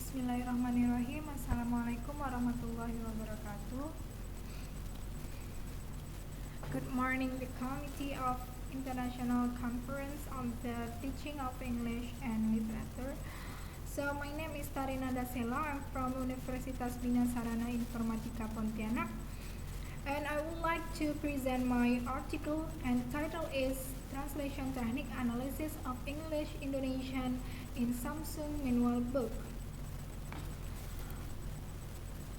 Bismillahirrahmanirrahim. Assalamualaikum warahmatullahi wabarakatuh. Good morning, the Committee of International Conference on the Teaching of English and Literature. So, my name is Tarina Dasela. I'm from Universitas Bina Sarana Informatika Pontianak. And I would like to present my article, and the title is Translation Technique Analysis of English Indonesian in Samsung Manual Book.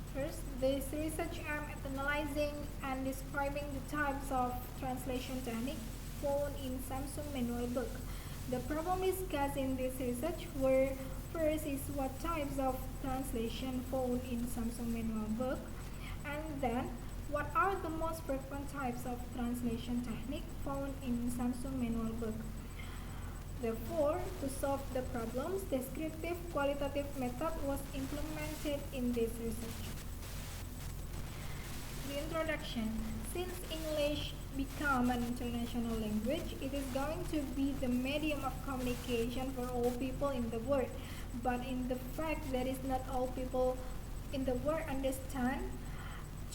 First, this research aimed at analyzing and describing the types of translation technique found in Samsung Manual Book. The problem discussed in this research were: first is what types of translation found in Samsung Manual Book, and then what are the most frequent types of translation technique found in Samsung Manual Book. Therefore, to solve the problems, descriptive qualitative method was implemented in this research. The introduction. Since English become an international language, it is going to be the medium of communication for all people in the world. But in the fact that is not all people in the world understand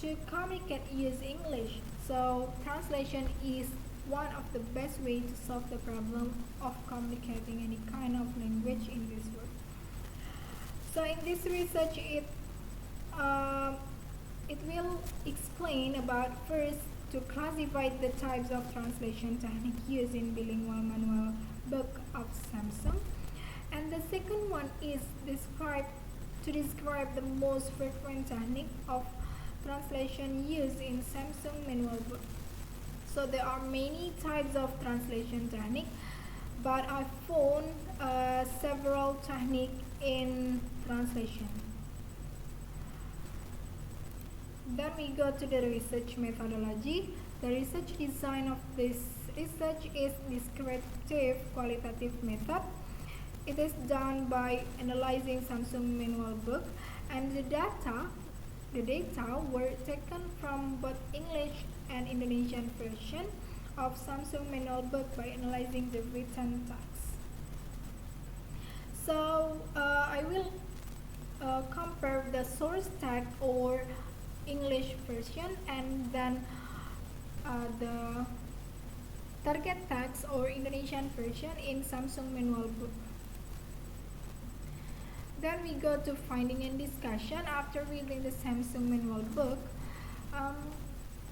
to communicate use English. So translation is one of the best way to solve the problem of communicating any kind of language in this world. So in this research, it will explain about first to classify the types of translation technique used in bilingual manual book of Samsung, and the second one is describe the most frequent technique of translation used in Samsung manual book. So there are many types of translation technique, but I found several technique in translation. Then we go to the research methodology. The research design of this research is descriptive qualitative method. It is done by analyzing Samsung manual book, and the data were taken from both English and Indonesian version of Samsung manual book by analyzing the written text. So I will compare the source text or English version and then the target text or Indonesian version in Samsung manual book. Then we go to finding and discussion. After reading the Samsung manual book,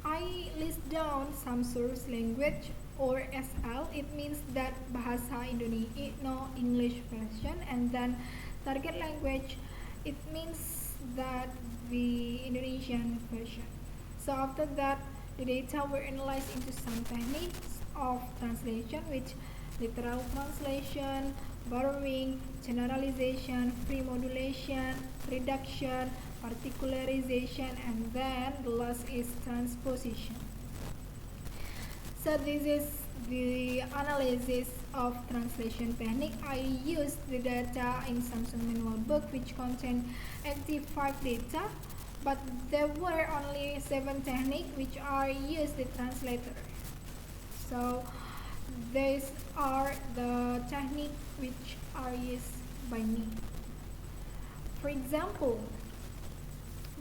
I list down some source language or SL. It means that Bahasa Indonesia, English version, and then target language. It means that the Indonesian version. So after that, the data were analyzed into some techniques of translation, which literal translation, borrowing, generalization, free modulation, reduction, particularization, and then the last is transposition. So this is the analysis of translation technique. I used the data in Samsung manual book, which contain 85 data, but there were only 7 techniques which are used the translator. So these are the techniques which are used by me. For example,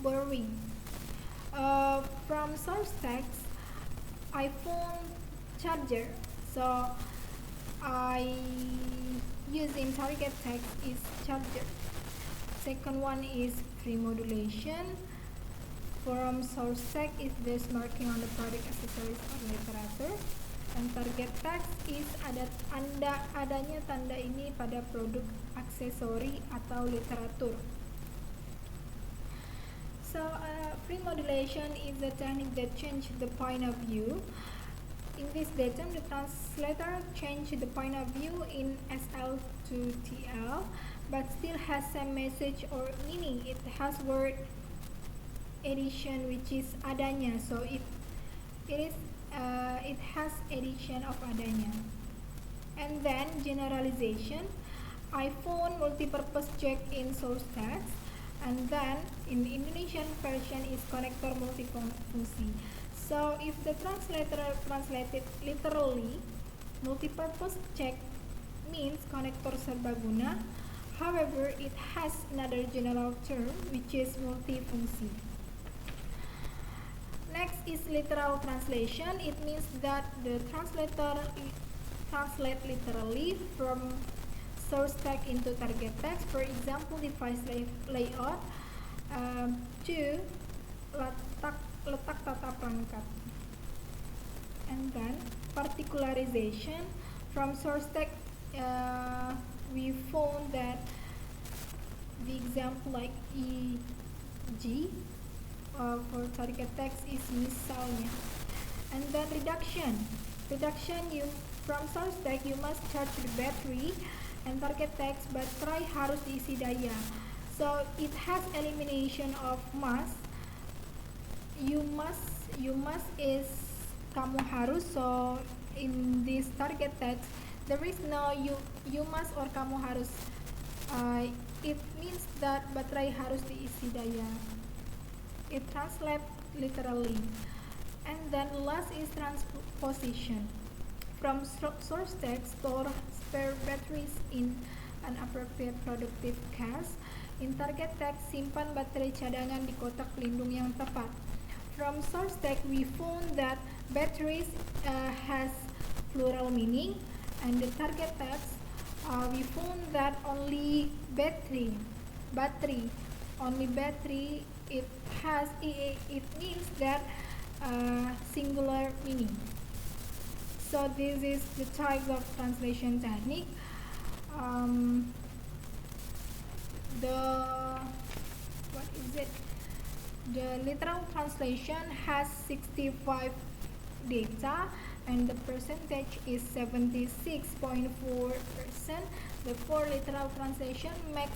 borrowing. From source text, I found charger. So I use in target text is charger. Second one is free modulation. From source text is this marking on the product, accessories, or literature. And target text is adanya tanda ini pada produk, aksesori, atau literatur. So free modulation is a technique that changes the point of view. In this datum, the translator changed the point of view in SL to TL, but still has same message or meaning. It has word addition, which is adanya, so it has addition of adanya. And then generalization. I found multipurpose jack in source text, and then in the Indonesian version is connector multifungsi. So if the translator translated literally, multipurpose jack means connector serbaguna. However, it has another general term which is multifunction. Next is literal translation. It means that the translator translate literally from source text into target text. For example, device layout to letak tata perangkat. And then particularization from source text. We found that the example like e.g. For target text is misalnya. And then reduction you from source text you must charge the battery, and target text baterai harus diisi daya. So it has elimination of must. You must is kamu harus. So in this target text there is no you must or kamu harus. It means that baterai harus diisi daya. It translates literally. And then last is transposition. From source text, store spare batteries in an appropriate productive case. In target text, simpan baterai cadangan di kotak pelindung yang tepat. From source text, we found that batteries has plural meaning, and the target text we found that only battery, it means that singular meaning. So this is the type of translation technique. The literal translation has 65 data and the percentage is 76.4%. Therefore, literal translation makes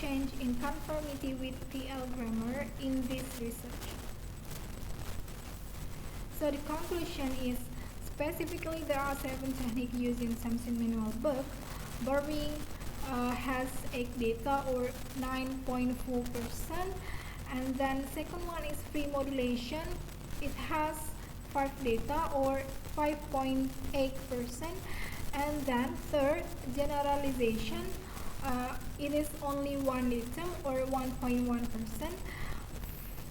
change in conformity with TL grammar in this research. So the conclusion is, specifically there are 7 techniques used in Samsung manual book. Borrowing has 8 data or 9.4%, and then second one is free modulation. It has 5 data or 5.8%, and then third, generalization, it is only 1 data or 1.1%,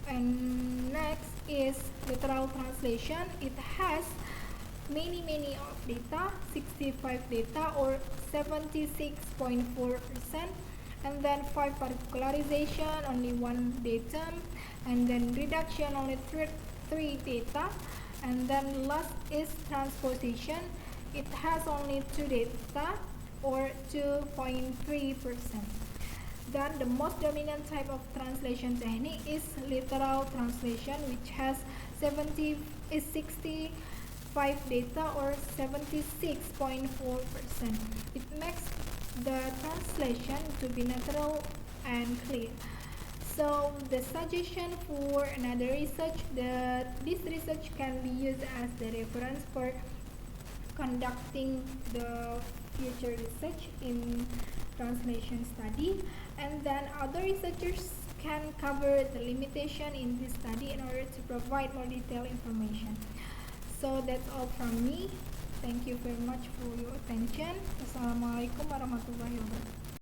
and next is literal translation. It has many of data, 65 data or 76.4%, and then 5 particularization, only 1 datum, and then reduction, only 3 data, and then last is transposition. It has only 2 data or 2.3%. Then the most dominant type of translation technique is literal translation, which has 65 data or 76.4%. It makes the translation to be natural and clear. So the suggestion for another research, this research can be used as the reference for conducting the future research in translation study, and then other researchers can cover the limitation in this study in order to provide more detailed information. So that's all from me. Thank you very much for your attention. Wassalamualaikum warahmatullahi wabarakatuh.